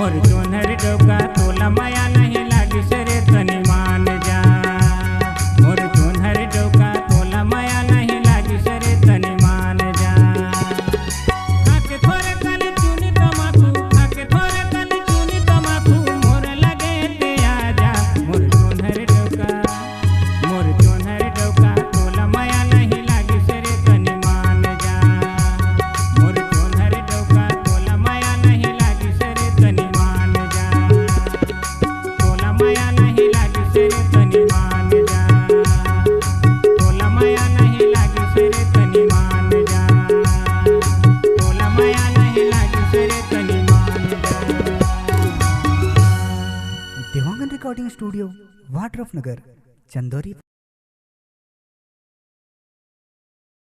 मोर चोनहर डोका तोला माया नहीं लागी सरे तनी मान जा। मोर चोनहर डोका तोला माया नहीं लागी सरे तनी मान जा। खाके थोरे कनी चुनी तमाकू, खाके थोरे कनी चुनी तमाकू, मोर लगे ते आजा। मोर चोनहर डोका, मोर चोनहर डोका तोला माया नहीं लागी सरे तनी मान जा। मोर चोनहर डोका तोला माया नहीं लागी सरे तनी मान जा। तोला माया नहीं लागी सरे तनी मान जा। तोला माया नहीं लागी सरे तनी मान जा। तोला माया नहीं लागी सरे तनी मान जा। Dewangan recording studio, Wadrafnagar, Chandori.